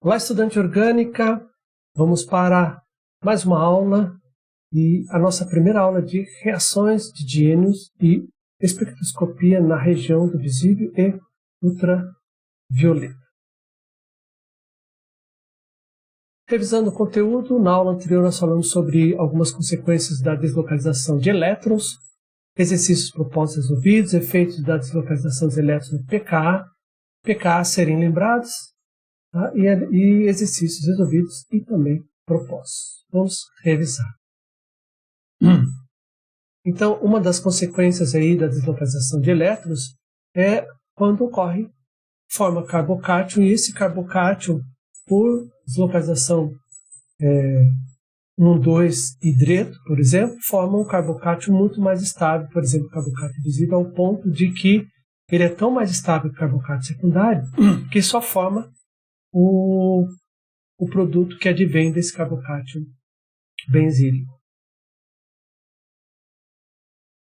Olá, estudante orgânica, vamos para mais uma aula e a nossa primeira aula de reações de diênios e espectroscopia na região do visível e ultravioleta. Revisando o conteúdo, na aula anterior nós falamos sobre algumas consequências da deslocalização de elétrons, exercícios propostos resolvidos, efeitos da deslocalização dos elétrons no pKa a serem lembrados, tá? E exercícios resolvidos e também propostos. Vamos revisar. Então, uma das consequências aí da deslocalização de elétrons é quando forma carbocátion, e esse carbocátion, por deslocalização 1,2-hidreto, por exemplo, forma um carbocátion muito mais estável, por exemplo, o carbocátion visível, ao ponto de que ele é tão mais estável que o carbocátion secundário que só forma o produto que advém desse carbocátion benzílico.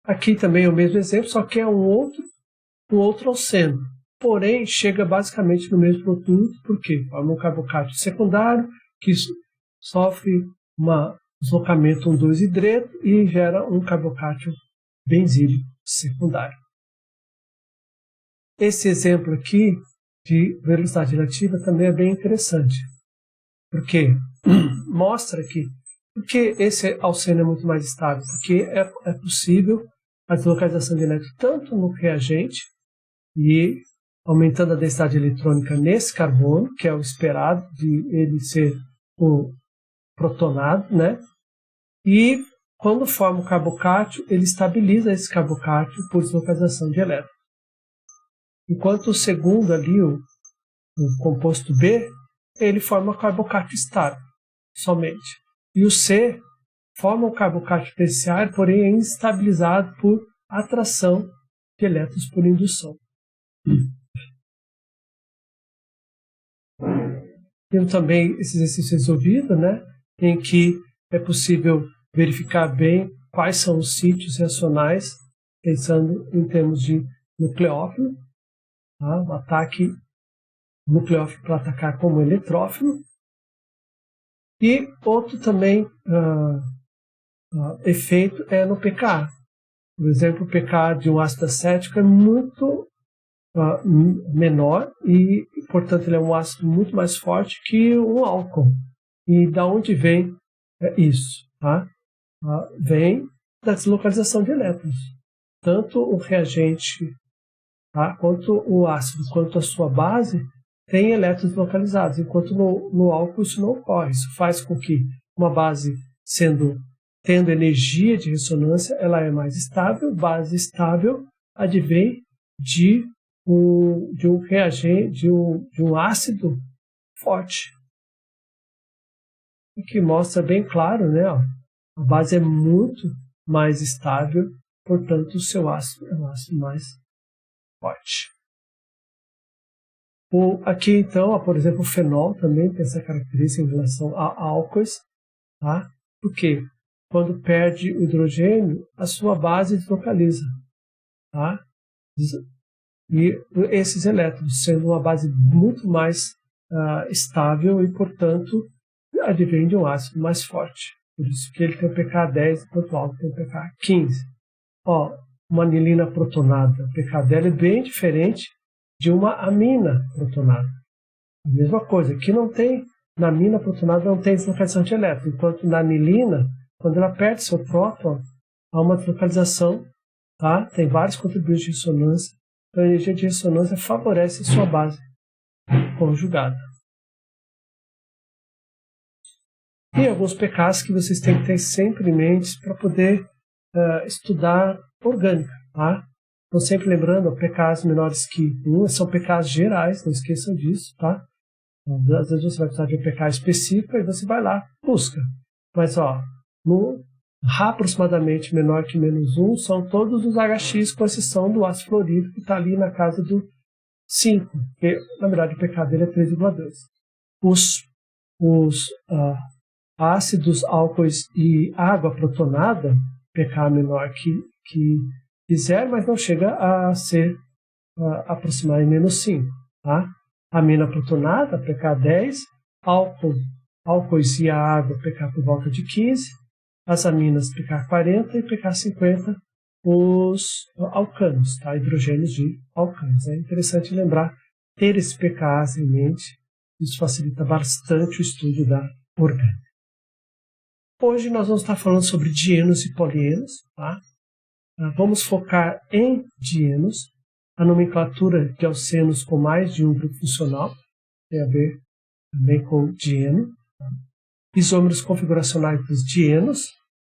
Aqui também é o mesmo exemplo, só que é um outro alceno. Porém, chega basicamente no mesmo produto, porque forma um carbocátion secundário que sofre um deslocamento 1,2-hidreto e gera um carbocátion benzílico secundário. Esse exemplo aqui de velocidade relativa também é bem interessante, porque mostra que porque esse alceno é muito mais estável, porque é possível a deslocalização de elétrons tanto no reagente e aumentando a densidade eletrônica nesse carbono, que é o esperado de ele ser protonado, né? E quando forma o carbocátion, ele estabiliza esse carbocátion por deslocalização de elétrons. Enquanto o segundo ali, o composto B, ele forma o carbocátion estável, somente. E o C forma o carbocátion terciário, porém é instabilizado por atração de elétrons por indução. Temos também esse exercício resolvido, né, em que é possível verificar bem quais são os sítios reacionais, pensando em termos de nucleófilo, tá? O ataque nucleófilo para atacar como eletrófilo. E outro também efeito é no pKa. Por exemplo, o pKa de um ácido acético é muito menor e, portanto, ele é um ácido muito mais forte que um álcool. E da onde vem isso? Tá? Vem da deslocalização de elétrons. Tanto o reagente, tá, quanto o ácido, quanto a sua base, tem elétrons localizados, enquanto no álcool isso não ocorre. Isso faz com que uma base tendo energia de ressonância, ela é mais estável. Base estável advém de um reagente, de um ácido forte. O que mostra bem claro, né? Ó, a base é muito mais estável, portanto o seu ácido é um ácido mais forte. Aqui então, por exemplo, o fenol também tem essa característica em relação a álcoois, tá? Porque quando perde o hidrogênio, a sua base deslocaliza, tá? E esses elétrons, sendo uma base muito mais estável e, portanto, advém de um ácido mais forte. Por isso que ele tem o pKa 10, enquanto o álcool tem o pKa 15. Ó, uma anilina protonada, o pKa dela é bem diferente de uma amina protonada. A mesma coisa, aqui não tem, na amina protonada não tem deslocalização de elétrons, enquanto na anilina, quando ela perde seu próton, há uma deslocalização, tá? Tem vários contribuintes de ressonância, então a energia de ressonância favorece a sua base conjugada. E alguns pKs que vocês têm que ter sempre em mente para poder estudar orgânica, tá? Então, sempre lembrando, pKs menores que 1 são pKs gerais, não esqueçam disso, tá? Às vezes você vai precisar de um pK específico e você vai lá, busca. Mas, ó, no aproximadamente menor que -1 são todos os HX, com exceção do ácido fluorídrico, que está ali na casa do 5, que na verdade o pK dele é 3,2. Os ácidos, álcoois e água protonada, pK menor que 0, mas não chega a ser aproximar em -5. Tá? Amina protonada, pK 10, álcoois e a água pK por volta de 15, as aminas pK 40 e pK 50, os alcanos, tá? Hidrogênios de alcanos. É interessante lembrar, ter esse pKs em mente, isso facilita bastante o estudo da orgânica. Hoje nós vamos estar falando sobre dienos e polienos, tá? Vamos focar em dienos, a nomenclatura de alcenos com mais de um grupo funcional, tem a ver também com dieno, tá? Isômeros configuracionais dos dienos,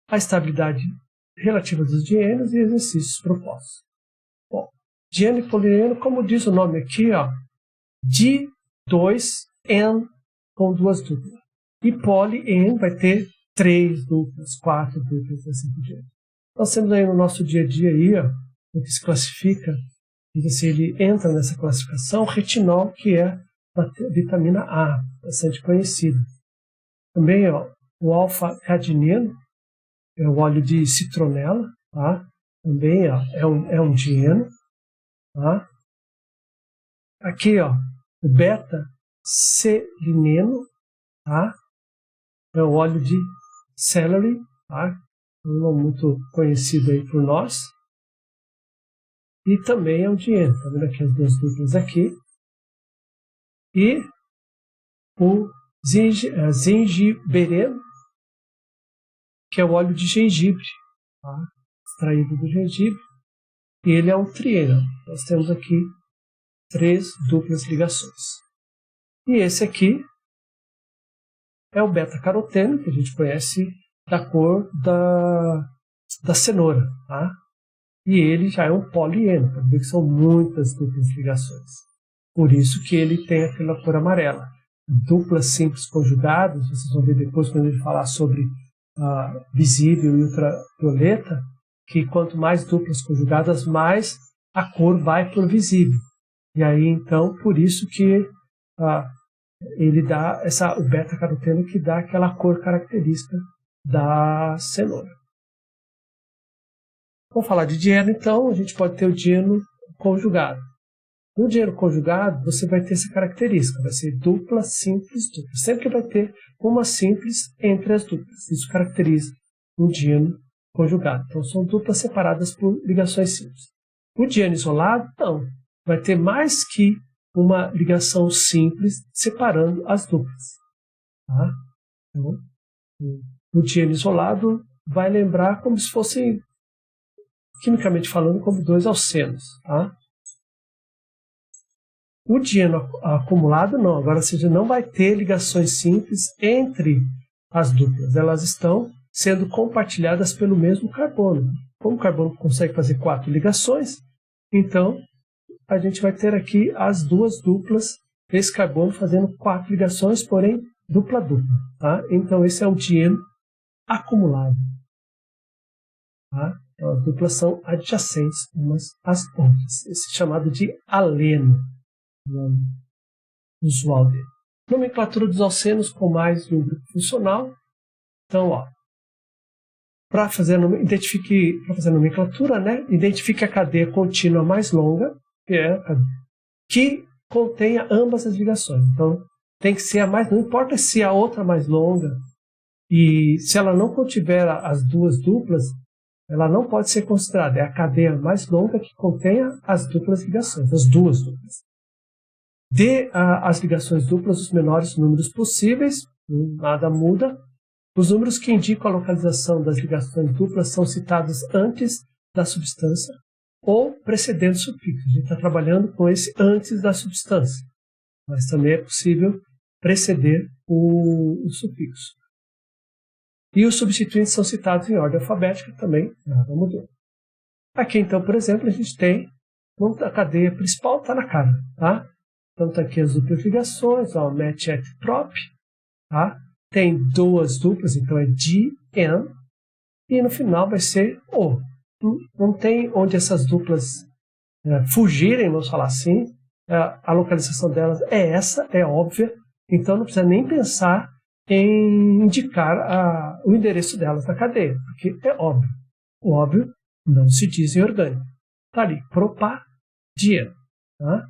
a estabilidade relativa dos dienos e exercícios propostos. Bom, dieno e polieno, como diz o nome aqui, ó, di2en com duas duplas. E polien vai ter 3 duplas, 4 duplas, assim por diante. Nós temos aí no nosso dia a dia aí, ó, o que se classifica, e se ele entra nessa classificação, retinol, que é a vitamina A, bastante conhecida. Também, ó, o alfa-cadineno, é o óleo de citronela, tá? Também, ó, é um dieno, tá? Aqui, ó, o beta-selineno, tá? É o óleo de celery, tá? Um nome muito conhecido aí por nós. E também é um dieno, tá vendo aqui as duas duplas aqui. E o zingibereno, que é o óleo de gengibre, tá? Extraído do gengibre. E ele é um trieno. Nós temos aqui 3 duplas ligações. E esse aqui é o beta-caroteno, que a gente conhece da cor da cenoura, tá? E ele já é um polieno, para ver que são muitas duplas ligações. Por isso que ele tem aquela cor amarela. Duplas simples conjugadas, vocês vão ver depois quando ele falar sobre visível e ultravioleta, que quanto mais duplas conjugadas, mais a cor vai por visível. E aí, então, por isso que ele dá o beta-caroteno que dá aquela cor característica da cenoura. Vamos falar de dieno, então, a gente pode ter o dieno conjugado. No dieno conjugado, você vai ter essa característica, vai ser dupla, simples, dupla. Sempre vai ter uma simples entre as duplas. Isso caracteriza um dieno conjugado. Então, são duplas separadas por ligações simples. O dieno isolado, não. Vai ter mais que uma ligação simples separando as duplas. Tá? Então, o dieno isolado vai lembrar como se fossem, quimicamente falando, como 2 alcenos. Tá? O dieno acumulado não, agora você não vai ter ligações simples entre as duplas. Elas estão sendo compartilhadas pelo mesmo carbono. Como o carbono consegue fazer 4 ligações, então a gente vai ter aqui as duas duplas desse carbono fazendo 4 ligações, porém dupla-dupla. Tá? Então esse é o dieno acumulado. Tá? Então as duplas são adjacentes umas às outras. Esse é chamado de aleno. Nome usual dele. Nomenclatura dos alcenos com mais de um grupo funcional. Então, para fazer a nomenclatura, né, identifique a cadeia contínua mais longa, que contenha ambas as ligações. Então, tem que ser a mais, não importa se a outra é mais longa, e se ela não contiver as duas duplas, ela não pode ser considerada. É a cadeia mais longa que contenha as duplas ligações, as duas duplas. Dê as ligações duplas os menores números possíveis, nada muda. Os números que indicam a localização das ligações duplas são citados antes da substância ou precedendo o sufixo. A gente está trabalhando com esse antes da substância, mas também é possível preceder o sufixo. E os substituintes são citados em ordem alfabética também, nada mudou. Aqui então, por exemplo, a gente tem a cadeia principal, está na cara, tá? Então está aqui as duplas ligações, match et prop, tá? Tem duas duplas, então é di-en, e no final vai ser o. Não tem onde essas duplas fugirem, vamos falar assim. A localização delas é essa, é óbvia, então não precisa nem pensar em indicar o endereço delas na cadeia, porque é óbvio. O óbvio não se diz em orgânico. Está ali, propa-dieno. Tá?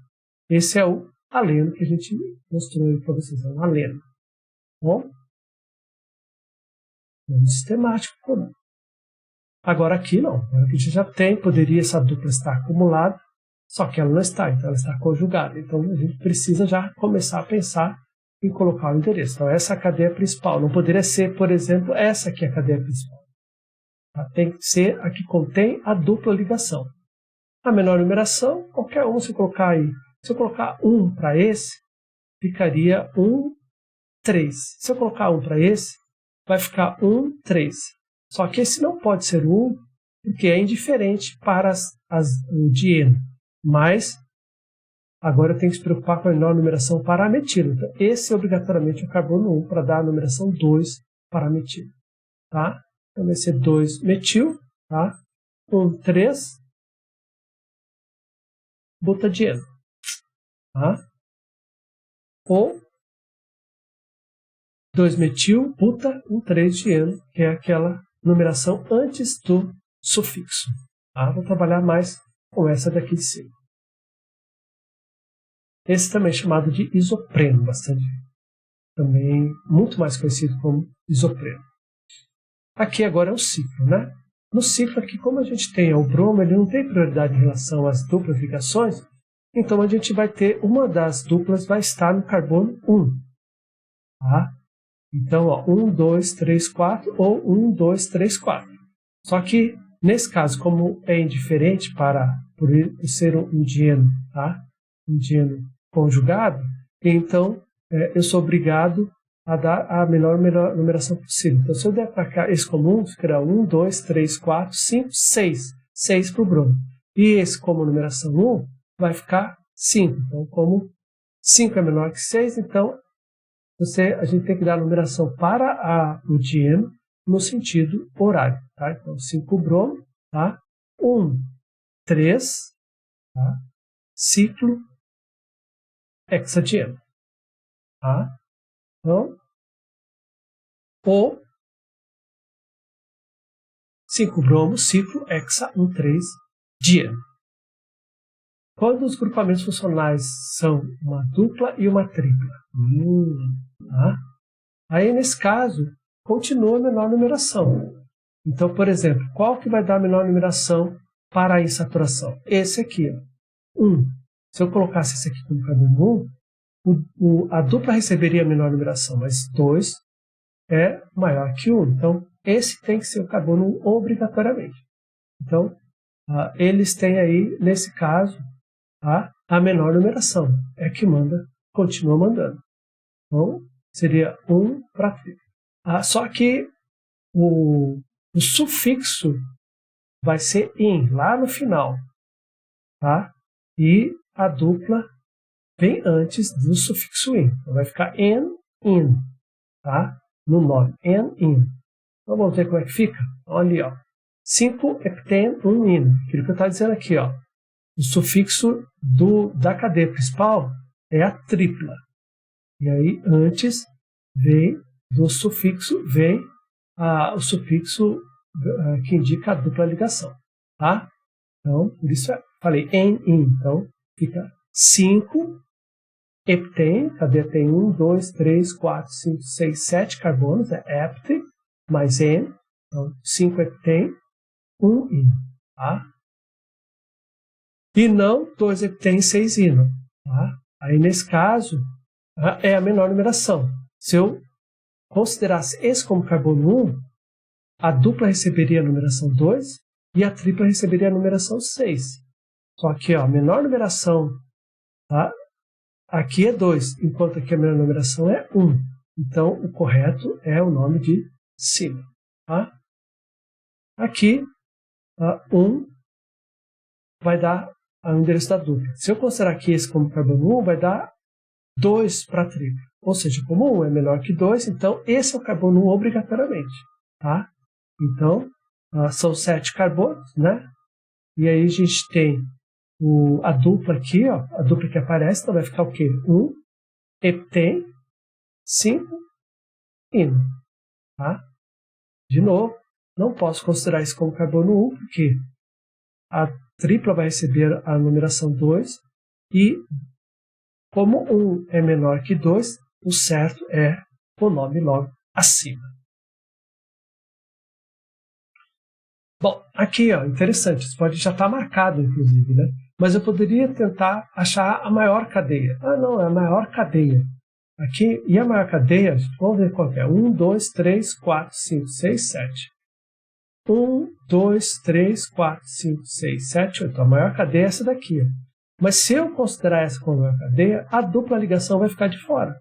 Esse é o aleno que a gente mostrou para vocês, é um aleno. Bom, nome sistemático comum. Agora aqui não. Agora aqui a gente já tem, poderia essa dupla estar acumulada, só que ela não está, então ela está conjugada. Então a gente precisa já começar a pensar em colocar o endereço. Então essa é a cadeia principal. Não poderia ser, por exemplo, essa aqui é a cadeia principal. Tá? Tem que ser a que contém a dupla ligação. A menor numeração, qualquer um, se colocar aí. Se eu colocar 1 para esse, ficaria 1, 3. Se eu colocar 1 para esse, vai ficar 1, 3. Só que esse não pode ser 1, porque é indiferente para o dieno. Mas, agora eu tenho que se preocupar com a menor numeração para a metila. Então, esse obrigatoriamente é o carbono 1 para dar a numeração 2 para a metila. Tá? Então vai ser 2 metil, tá? 1, 3, butadieno. Tá? Ou 2 metil, buta, 1, 3 dieno, que é aquela numeração antes do sufixo. Tá? Vou trabalhar mais com essa daqui de cima. Esse também é chamado de isopreno, bastante. Também muito mais conhecido como isopreno. Aqui agora é o ciclo, né? No ciclo aqui, como a gente tem o bromo, ele não tem prioridade em relação às duplas ligações, então a gente vai ter uma das duplas vai estar no carbono 1. Tá? Então, ó, 1, 2, 3, 4 ou 1, 2, 3, 4. Só que, nesse caso, como é indiferente por ser um dieno, tá? Um dieno conjugado, então eu sou obrigado a dar a menor numeração possível. Então, se eu der para cá esse comum, ficará 1, 2, 3, 4, 5, 6. 6 para o bromo. E esse como numeração 1 vai ficar 5. Então, como 5 é menor que 6, então a gente tem que dar a numeração para o dieno no sentido horário. Tá? Então, 5 bromo, tá? 1, 3, tá? Ciclo hexadieno. Tá? Então, o 5 bromo, ciclo hexa 1, 3, dieno. Quando os grupamentos funcionais são uma dupla e uma tripla, tá? Aí, nesse caso, continua a menor numeração. Então, por exemplo, qual que vai dar a menor numeração para a insaturação? Esse aqui, ó, 1. Se eu colocasse esse aqui como carbono 1, a dupla receberia a menor numeração, mas 2 é maior que 1. Então, esse tem que ser o carbono 1 obrigatoriamente. Então, eles têm aí, nesse caso, a menor numeração. É que continua mandando. Então, seria 1 para 3. Só que o sufixo vai ser in, lá no final. Tá? E a dupla vem antes do sufixo in. Então, vai ficar in, tá? No nome. In. Então, vamos ver como é que fica? Olha ali, ó. 5 heptene, 1 in. Aquilo que eu estou dizendo aqui, ó. O sufixo da cadeia principal é a tripla. E aí, antes vem do sufixo, vem o sufixo que indica a dupla ligação. Tá? Então, por isso eu falei in. Então, fica 5 heptene, cadeia tem 1, 2, 3, 4, 5, 6, 7 carbonos, é hept, mais N. Então, 5 heptene, 1 in. Tá? E não 2 heptene, 6 ino. Tá? Aí, nesse caso, é a menor numeração. Se eu considerasse esse como carbono 1, a dupla receberia a numeração 2 e a tripla receberia a numeração 6. Só que a menor numeração, tá? Aqui é 2, enquanto aqui a menor numeração é 1. Então, o correto é o nome de cima. Tá? Aqui, 1 vai dar o endereço da dupla. Se eu considerar aqui esse como carbono 1, vai dar 2 para a tripla. Ou seja, como 1 é menor que 2, então esse é o carbono 1 obrigatoriamente. Tá? Então, são 7 carbonos, né? E aí a gente tem a dupla aqui, ó, a dupla que aparece, então vai ficar o quê? 1 heptene, 5 ino. Tá? De novo, não posso considerar isso como carbono 1, porque a tripla vai receber a numeração 2 e como 1 é menor que 2, o certo é o nome logo acima. Bom, aqui, ó, interessante, isso pode já estar marcado, inclusive, né? Mas eu poderia tentar achar a maior cadeia. Ah, não, é a maior cadeia. Aqui, e a maior cadeia, vamos ver qual é. 1, 2, 3, 4, 5, 6, 7. 1, 2, 3, 4, 5, 6, 7, 8. A maior cadeia é essa daqui. Ó. Mas se eu considerar essa como a maior cadeia, a dupla ligação vai ficar de fora.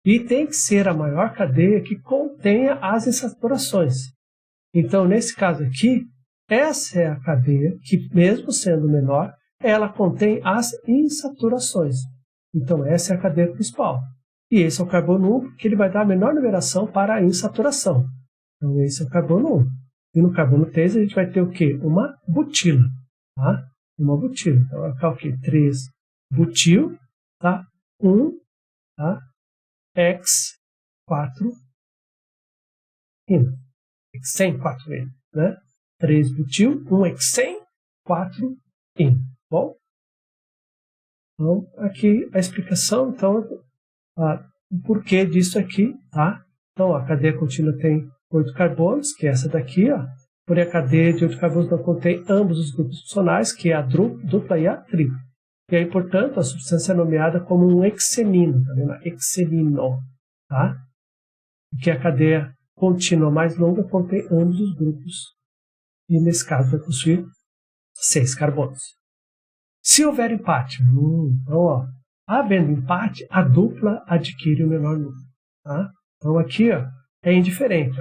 E tem que ser a maior cadeia que contenha as insaturações. Então, nesse caso aqui, essa é a cadeia que, mesmo sendo menor, ela contém as insaturações. Então, essa é a cadeia principal. E esse é o carbono 1, porque ele vai dar a menor numeração para a insaturação. Então, esse é o carbono 1. E no carbono 3, a gente vai ter o quê? Uma butila. Tá? Uma butila. Então, vai ficar o quê? 3 butil, tá? 1, tá? X, 4, ino. Hexen, 4N, né? 3 butil, 1 hexen, 4 in. Bom? Então, aqui a explicação, então, o porquê disso aqui, tá? Então, a cadeia contínua tem 8 carbonos, que é essa daqui, ó. Porém, a cadeia de 8 carbonos não contém ambos os grupos funcionais, que é a dupla e a tripla. E aí, portanto, a substância é nomeada como um hexenino, tá vendo? Hexenino, tá? Que a cadeia contínua mais longa contém ambos os grupos. E, nesse caso, vai possuir 6 carbonos. Se houver empate, então, ó, havendo empate, a dupla adquire o menor número. Tá? Então, aqui ó, é indiferente.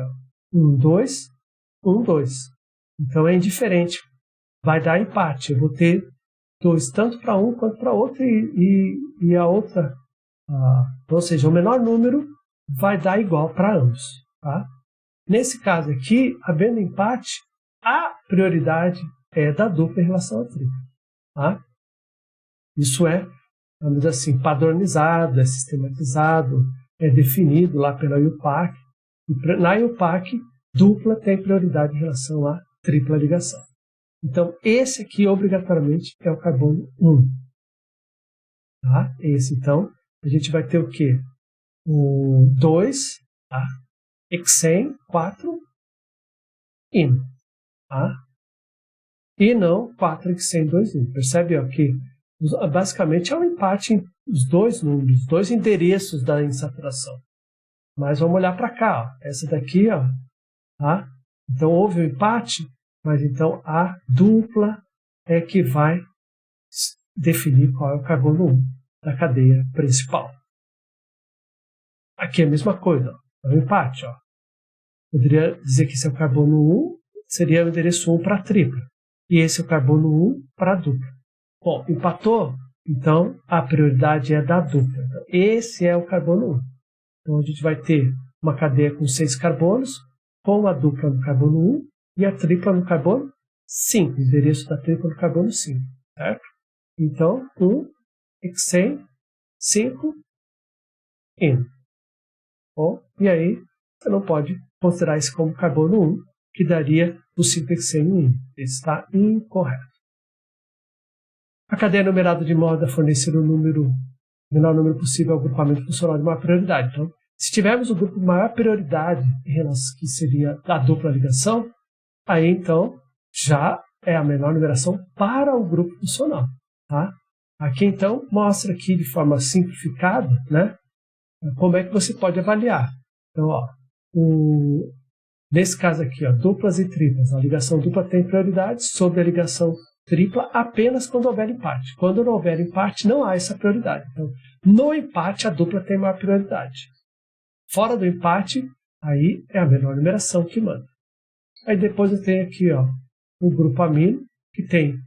1, 2, 1, 2. Então, é indiferente. Vai dar empate. Eu vou ter 2 tanto para um quanto para outro e a outra. Ou seja, o menor número vai dar igual para ambos. Tá? Nesse caso aqui, havendo empate, a prioridade é da dupla em relação à tripla. Tá? Isso é, vamos dizer assim, padronizado, é sistematizado, é definido lá pela IUPAC. E na IUPAC, dupla tem prioridade em relação à tripla ligação. Então, esse aqui, obrigatoriamente, é o carbono 1. Tá? Esse, então, a gente vai ter o quê? O 2, tá? Hexen, 4, in. Tá? E não 4 hexen, 2 in. Percebe ó, que basicamente é um empate em os dois números, os dois endereços da insaturação. Mas vamos olhar para cá. Ó. Essa daqui, ó, tá? Então houve um empate, mas então a dupla é que vai definir qual é o carbono 1 da cadeia principal. Aqui é a mesma coisa. Ó. É um empate. Ó. Poderia dizer que esse é o carbono 1, seria o endereço 1 para a tripla. E esse é o carbono 1 para a dupla. Bom, empatou? Então, a prioridade é da dupla. Então, esse é o carbono 1. Então, a gente vai ter uma cadeia com 6 carbonos, com a dupla no carbono 1 e a tripla no carbono 5. O endereço da tripla no carbono 5. Certo? Então, 1, hexen, 5, in. Bom, e aí, você não pode considerar isso como carbono 1, que daria o 5-hexeno in. Isso está incorreto. A cadeia é numerada de modo a fornecer o menor número possível ao agrupamento funcional de maior prioridade. Então, se tivermos o grupo de maior prioridade, que seria a dupla ligação, aí então já é a menor numeração para o grupo funcional. Tá? Aqui então mostra aqui de forma simplificada, né, como é que você pode avaliar. Então, ó, nesse caso aqui, ó, duplas e triplas, a ligação dupla tem prioridade sobre a ligação tripla apenas quando houver empate. Quando não houver empate, não há essa prioridade. Então, no empate, a dupla tem maior prioridade. Fora do empate, aí é a menor numeração que manda. Aí depois eu tenho aqui ó, o grupo amino, que tem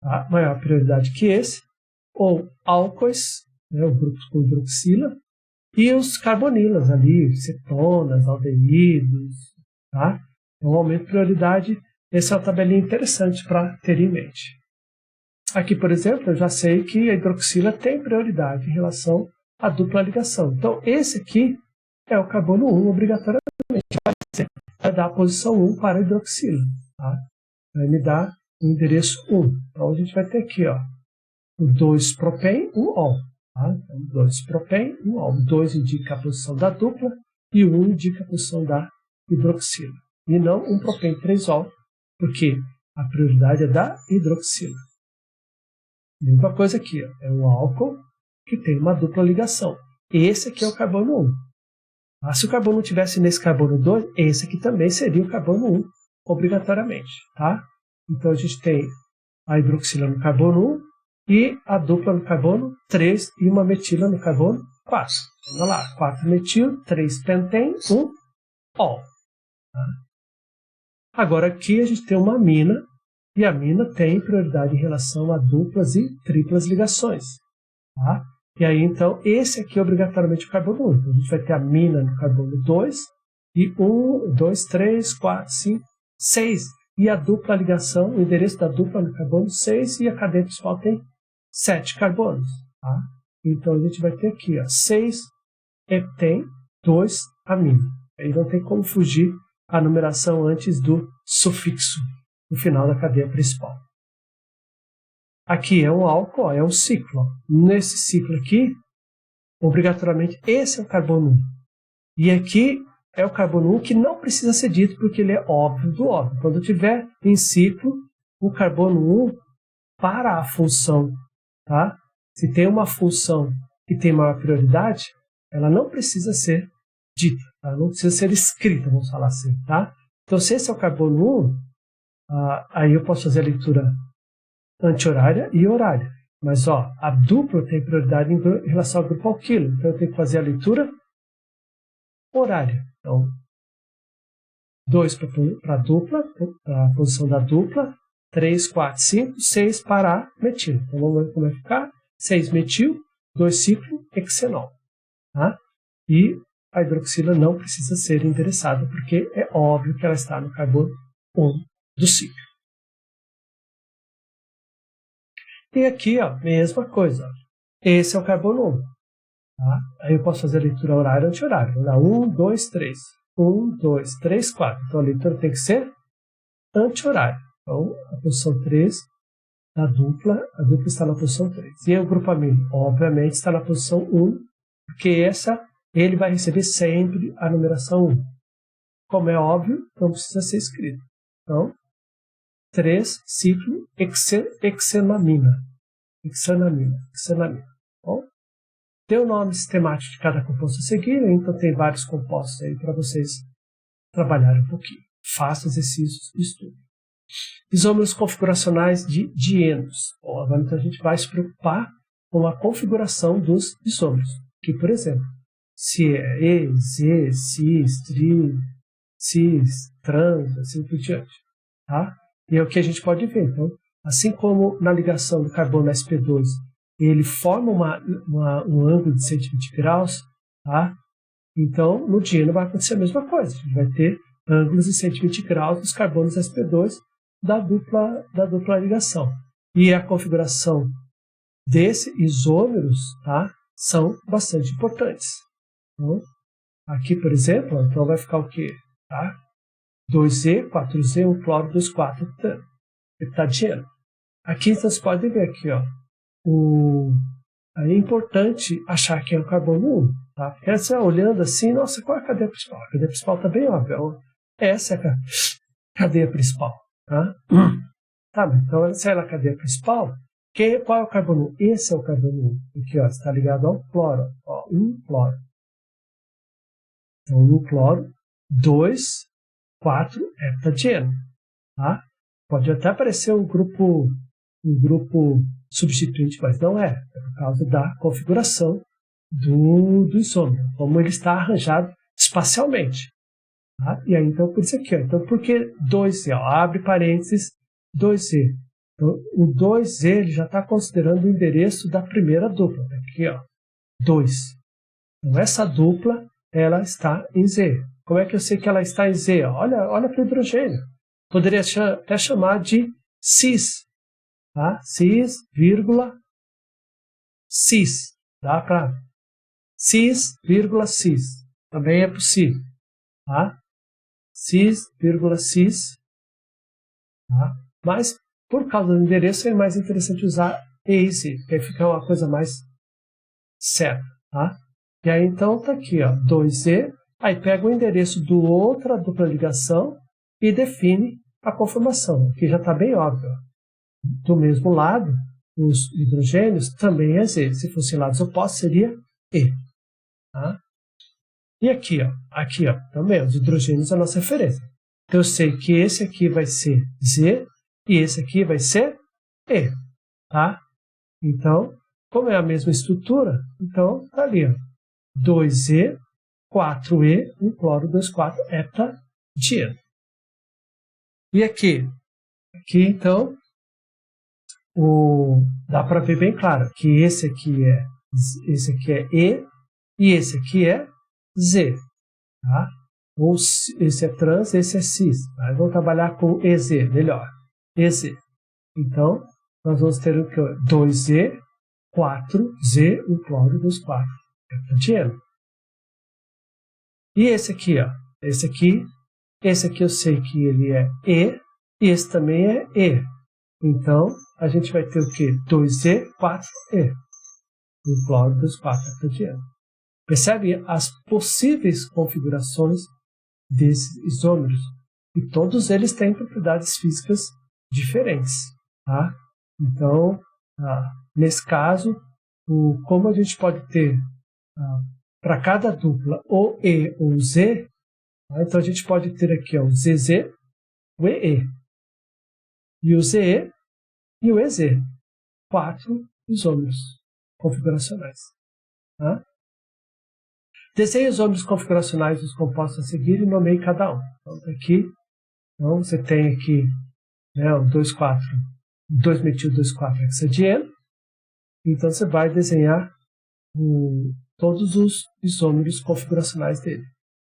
a maior prioridade que esse, ou álcoois, né, o grupo com hidroxila, e os carbonilas ali, cetonas, aldeídos, tá? Então, aumento de prioridade. Essa é uma tabelinha interessante para ter em mente. Aqui, por exemplo, eu já sei que a hidroxila tem prioridade em relação à dupla ligação. Então, esse aqui é o carbono 1, obrigatoriamente. Vai dar a posição 1 para a hidroxila. Tá? Vai me dar o endereço 1. Então, a gente vai ter aqui ó, o 2-propen, 1-ol. Tá? Então, 2-propen, 1-ol. O 2 indica a posição da dupla e 1 indica a posição da hidroxila. E não um propene 3-ol, porque a prioridade é da hidroxila. Mesma coisa aqui, ó, é um álcool que tem uma dupla ligação. Esse aqui é o carbono 1. Se o carbono tivesse nesse carbono 2, esse aqui também seria o carbono 1, obrigatoriamente. Tá? Então a gente tem a hidroxila no carbono 1 e a dupla no carbono 3 e uma metila no carbono 4. Vamos lá, 4 metil, 3 pentene, 1 ol. Tá? Agora aqui a gente tem uma amina, e a amina tem prioridade em relação a duplas e triplas ligações. Tá? E aí, então, esse aqui é obrigatoriamente o carbono 1. Então, a gente vai ter a amina no carbono 2, e 1, 2, 3, 4, 5, 6. E a dupla ligação, o endereço da dupla no carbono 6, e a cadeia principal tem 7 carbonos. Tá? Então, a gente vai ter aqui, ó, 6 heptene, 2 amina. Aí não tem como fugir a numeração antes do sufixo no final da cadeia principal. Aqui é um álcool, ó, é um ciclo. Ó. Nesse ciclo aqui, obrigatoriamente, esse é o carbono 1. E aqui é o carbono 1 que não precisa ser dito, porque ele é óbvio do óbvio. Quando tiver em ciclo, o carbono 1 para a função. Tá? Se tem uma função que tem maior prioridade, ela não precisa ser dita, tá? Não precisa ser escrita, vamos falar assim. Tá? Então, se esse é o carbono 1, aí eu posso fazer a leitura anti-horária e horária. Mas ó, a dupla tem prioridade em relação ao grupo alquilo. Então eu tenho que fazer a leitura horária. Então, 2 para a dupla, para a posição da dupla, 3, 4, 5, 6 para a metil. Então vamos ver como vai ficar. 6 metil, 2 ciclo, hexenol. Tá? E a hidroxila não precisa ser endereçada, porque é óbvio que ela está no carbono 1 do ciclo. E aqui, ó, mesma coisa. Ó. Esse é o carbono 1. Tá? Aí eu posso fazer a leitura horária e anti-horária. Vou dar 1, 2, 3. 1, 2, 3, 4. Então a leitura tem que ser anti-horária. Então a posição 3 da dupla, a dupla está na posição 3. E o grupo amino, obviamente, está na posição 1, porque ele vai receber sempre a numeração 1. Como é óbvio, não precisa ser escrito. Então, 3, ciclo, hexenamina. Bom, tem o nome sistemático de cada composto a seguir, então tem vários compostos aí para vocês trabalharem um pouquinho. Façam exercícios de estudo. Isômeros configuracionais de dienos. Bom, agora então a gente vai se preocupar com a configuração dos isômeros. Que, por exemplo, se é E, Z, cis, tri, cis, trans, assim por diante. Tá? E é o que a gente pode ver. Então, assim como na ligação do carbono sp2, ele forma um ângulo de 120 graus, tá? Então, no dieno vai acontecer a mesma coisa. A gente vai ter ângulos de 120 graus dos carbonos sp2 da dupla ligação. E a configuração desses isômeros, tá? São bastante importantes. Então, aqui, por exemplo, então vai ficar o quê? Tá? 2Z, 4Z, 1 cloro, 2, 4 heptadieno. Aqui vocês podem ver aqui, ó, aí é importante achar que é o carbono 1. Tá? Porque você olhando assim, nossa, qual é a cadeia principal? A cadeia principal está bem óbvia. Essa é a cadeia principal. Tá? Tá, então essa é a cadeia principal. Qual é o carbono 1? Esse é o carbono 1. Aqui ó, está ligado ao cloro. Ó, 1 cloro. Então 1 cloro, 2, 4 heptadieno. Tá? Pode até aparecer um grupo substituinte, mas não é. É por causa da configuração do isômero, como ele está arranjado espacialmente. Tá? E aí, então, por isso aqui. Ó. Então, por que 2Z? Ó, abre parênteses, 2Z. Então, o 2Z ele já está considerando o endereço da primeira dupla. Aqui, ó, 2. Então, essa dupla ela está em Z. Como é que eu sei que ela está em Z? Ó? Olha para o hidrogênio. Poderia até chamar de cis. Tá? Cis, vírgula, cis. Dá para cis, vírgula, cis. Também é possível. Tá? Cis, vírgula, cis. Tá? Mas, por causa do endereço, é mais interessante usar EIZ, porque aí fica uma coisa mais certa. Tá? E aí, então, está aqui, ó, 2Z, Aí pega o endereço do outra dupla ligação e define a conformação, que já está bem óbvio. Do mesmo lado, os hidrogênios também é Z. Se fossem lados opostos, seria E. Tá? E aqui, também, os hidrogênios é a nossa referência. Então, eu sei que esse aqui vai ser Z e esse aqui vai ser E. Tá? Então, como é a mesma estrutura, então está ali, ó, 2E, 4E, 1 cloro, 2, 4, heptadieno. E aqui? Aqui, então, dá para ver bem claro que esse aqui é E e esse aqui é Z. Tá? Ou esse é trans, esse é cis. Tá? Vamos trabalhar com EZ, melhor. EZ. Então, nós vamos ter o que? 2E, 4Z, 1 cloro, 2, 4. Heptadieno. E esse aqui, ó. Esse aqui eu sei que ele é E e esse também é E. Então, a gente vai ter o quê? 2E, 4E. 1 cloro, 2, 4. Heptadieno. Percebe as possíveis configurações desses isômeros? E todos eles têm propriedades físicas diferentes. Tá? Então, nesse caso, como a gente pode ter para cada dupla ou E ou Z, tá? Então a gente pode ter aqui, ó, o ZZ, o EE, e o ZE e o EZ. 4 isômeros configuracionais. Tá? Desenhe os isômeros configuracionais dos compostos a seguir e nomeie cada um. Então, aqui, então, você tem aqui, né, o 2-metil 2,4-hexadieno. Então, você vai desenhar todos os isômeros configuracionais dele.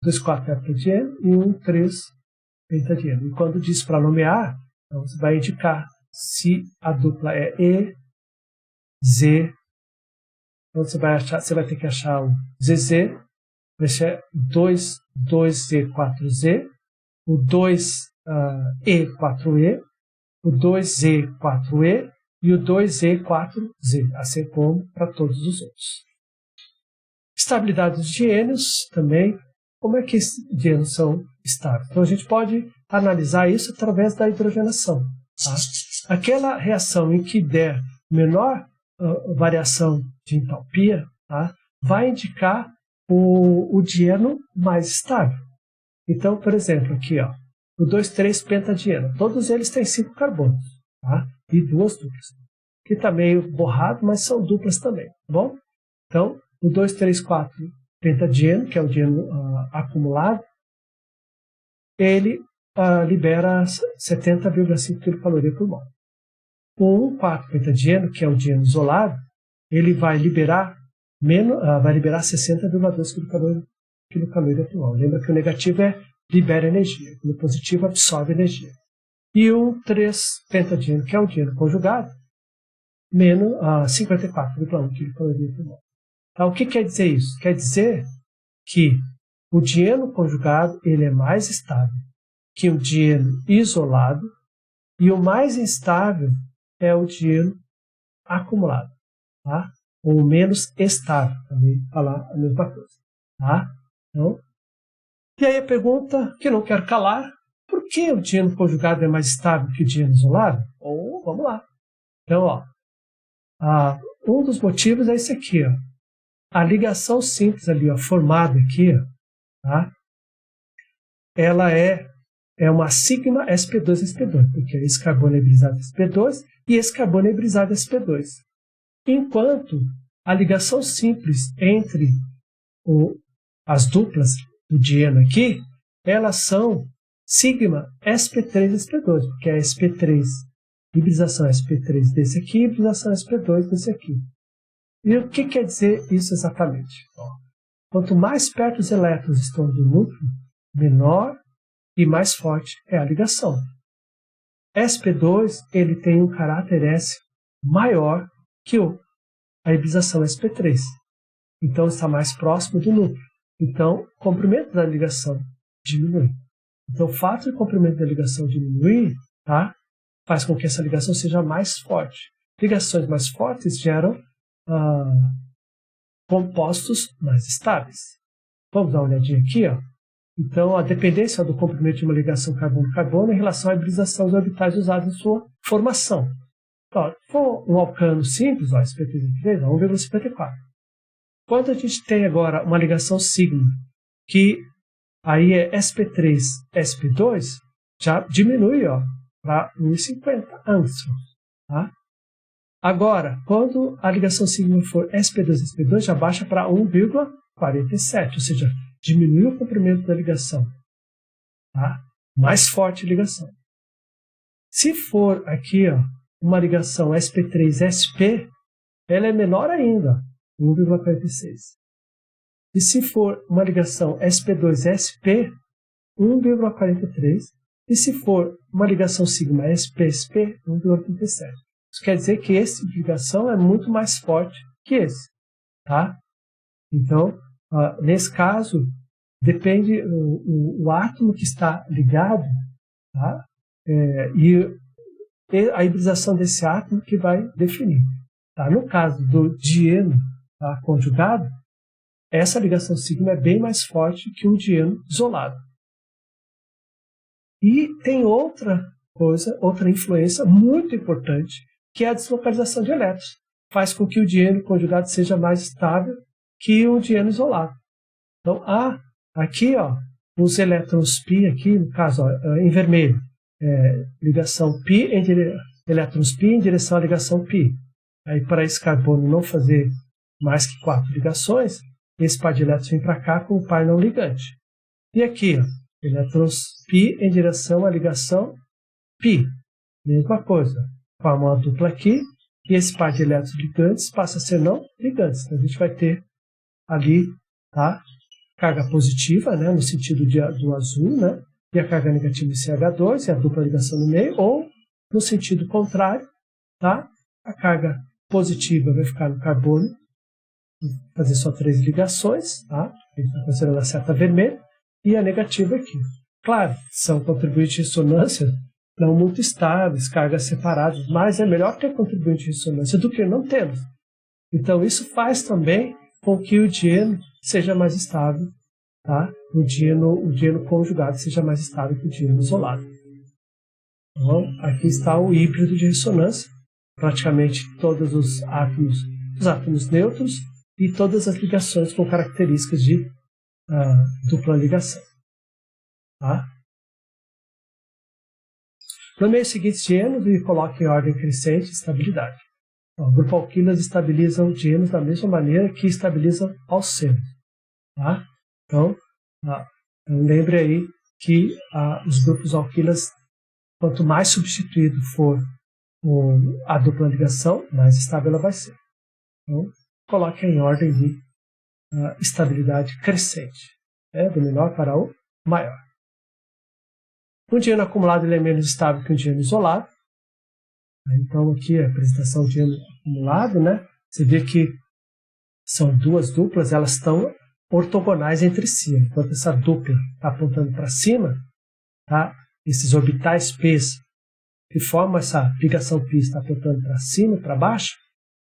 2,4-heptadieno e 1,3-pentadieno. E quando diz para nomear, então, você vai indicar se a dupla é E, Z. Então, você vai ter que achar o ZZ, vai ser 2Z4Z, o 2E4E, o 2Z4E e o 2E4Z, assim como para todos os outros. Estabilidade dos diênios também. Como é que esses diênios são estáveis? Então a gente pode analisar isso através da hidrogenação. Tá? Aquela reação em que der menor variação de entalpia, tá? Vai indicar o dieno mais estável. Então, por exemplo, aqui, ó, o 2,3-pentadieno. Todos eles têm 5 carbonos, tá? E 2 duplas. Aqui está meio borrado, mas são duplas também. Tá bom? Então, o 2,3,4-pentadieno, que é o dieno acumulado, ele libera 70,5 kcal por mol. O 1,4-pentadieno, que é o dieno isolado, ele vai liberar 60,2 kcal por mol. Lembra que o negativo libera energia, o positivo absorve energia. E o 3-pentadieno, que é o dieno conjugado, menos 54,1 kcal por mol. Então, o que quer dizer isso? Quer dizer que o dieno conjugado ele é mais estável que o dieno isolado e o mais instável é o dieno acumulado, tá? Ou menos estável, também falar a mesma coisa. Tá? Então, e aí a pergunta que não quero calar, por que o dieno conjugado é mais estável que o dieno isolado? Vamos lá. Então, ó, um dos motivos é esse aqui, ó. A ligação simples ali, ó, formada aqui, ó, tá? Ela é uma sigma sp2sp2, porque esse carbono é hibridizado sp2 e esse carbono é hibridizado sp2. Enquanto a ligação simples entre as duplas do dieno aqui, elas são sigma sp3sp2, porque é sp3, hibridização sp3 desse aqui, hibridização sp2 desse aqui. E o que quer dizer isso exatamente? Quanto mais perto os elétrons estão do núcleo, menor e mais forte é a ligação. sp2 ele tem um caráter S maior que a hibridização sp3. Então está mais próximo do núcleo. Então o comprimento da ligação diminui. Então o fato de o comprimento da ligação diminuir, tá, faz com que essa ligação seja mais forte. Ligações mais fortes geram compostos mais estáveis. Vamos dar uma olhadinha aqui, ó. Então, a dependência do comprimento de uma ligação carbono-carbono em relação à hibridização dos orbitais usados em sua formação. Então, se for um alcano simples, ó, sp3, 1,54. Quando a gente tem agora uma ligação sigma, que aí é sp3, sp2, já diminui para 1,50 angstroms. Tá? Agora, quando a ligação sigma for sp2, sp2, já baixa para 1,47, ou seja, diminui o comprimento da ligação. Tá? Mais forte ligação. Se for aqui uma ligação sp3-sp, ela é menor ainda, 1,46. E se for uma ligação sp2-sp, 1,43. E se for uma ligação sigma sp-sp, 1,37. Isso quer dizer que esse de ligação é muito mais forte que esse. Tá? Então, nesse caso, depende o átomo que está ligado, tá? E a hibridização desse átomo que vai definir. Tá? No caso do dieno, tá, conjugado, essa ligação sigma é bem mais forte que um dieno isolado. E tem outra coisa, outra influência muito importante, que é a deslocalização de elétrons. Faz com que o dieno conjugado seja mais estável que o dieno isolado. Então, aqui, os elétrons π, aqui, no caso, em vermelho, ligação π elétrons π em direção à ligação π. Aí, para esse carbono não fazer mais que 4 ligações, esse par de elétrons vem para cá com o par não ligante. E aqui, elétrons π em direção à ligação π. Mesma coisa. Forma uma dupla aqui, e esse par de elétrons ligantes passa a ser não ligantes. Então, a gente vai ter ali, tá, carga positiva, né, no sentido do azul, né, e a carga negativa em CH2, e a dupla ligação no meio, ou no sentido contrário, tá, a carga positiva vai ficar no carbono, fazer só 3 ligações, tá, a gente está considerando a seta vermelha, e a negativa aqui. Claro, são contribuintes de ressonância não muito estáveis, cargas separadas, mas é melhor ter contribuinte de ressonância do que não tê-los. Então, isso faz também com que o dieno seja mais estável, tá? O dieno conjugado seja mais estável que o dieno isolado. Então, aqui está o híbrido de ressonância, praticamente todos os átomos neutros e todas as ligações com características de dupla ligação. Tá? Nomeie os seguintes dienos e coloque em ordem crescente estabilidade. O grupo alquilas estabilizam dienos da mesma maneira que estabilizam alcenos. Tá? Então, lembre aí que os grupos alquilas, quanto mais substituído for a dupla ligação, mais estável ela vai ser. Então, coloque em ordem de estabilidade crescente, do menor para o maior. Um dieno acumulado ele é menos estável que um dieno isolado. Então, aqui a apresentação do dieno acumulado, né? Você vê que são duas duplas, elas estão ortogonais entre si. Enquanto essa dupla está apontando para cima, tá? Esses orbitais P que formam essa ligação π está apontando para cima e para baixo,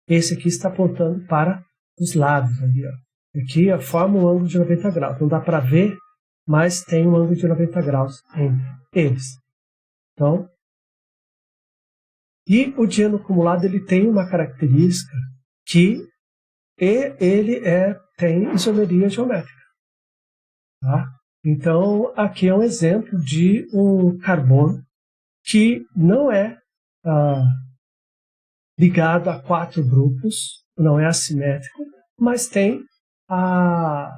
esse aqui está apontando para os lados. Ali, ó. Aqui forma um ângulo de 90 graus. Não dá para ver, mas tem um ângulo de 90 graus entre eles. Então, e o dieno acumulado ele tem uma característica que ele tem isomeria geométrica. Tá? Então, aqui é um exemplo de um carbono que não é ligado a 4 grupos, não é assimétrico, mas tem a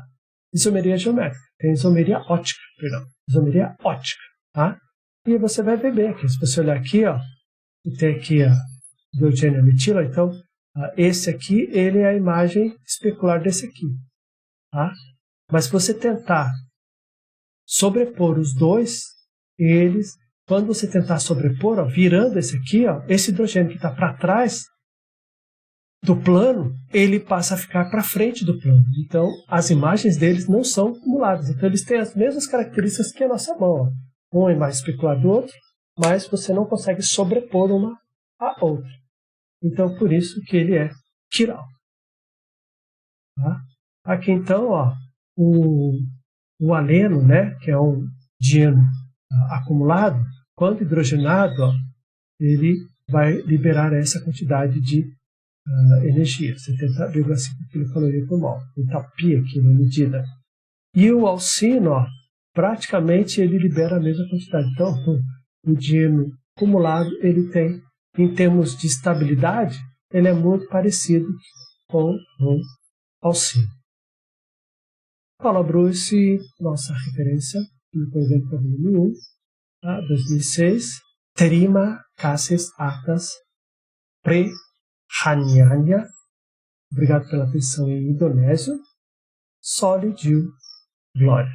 isomeria geométrica, tem isomeria ótica, isomeria ótica, tá? E você vai ver bem aqui, se você olhar aqui, ó, tem aqui a hidrogênio metila, então esse aqui, ele é a imagem especular desse aqui, tá? Mas se você tentar sobrepor os dois, quando você tentar sobrepor, ó, virando esse aqui, ó, esse hidrogênio que está para trás do plano, ele passa a ficar para frente do plano. Então, as imagens deles não são acumuladas. Então, eles têm as mesmas características que a nossa mão. Ó. Um é mais especular do outro, mas você não consegue sobrepor uma à outra. Então, por isso que ele é quiral. Tá? Aqui, então, ó, o aleno, né, que é um dieno acumulado, quando hidrogenado, ó, ele vai liberar essa quantidade de energia, 70,5 kcal por mol, entalpia aqui na medida. E o alcino, ó, praticamente ele libera a mesma quantidade. Então, o dieno acumulado, ele tem, em termos de estabilidade, ele é muito parecido com o alcino. Paula Bruce, nossa referência, por exemplo, volume 1, tá? 2006, Terima Cases Atas Prehanyanya, obrigado pela atenção em indonésio, Soli Dil Glória.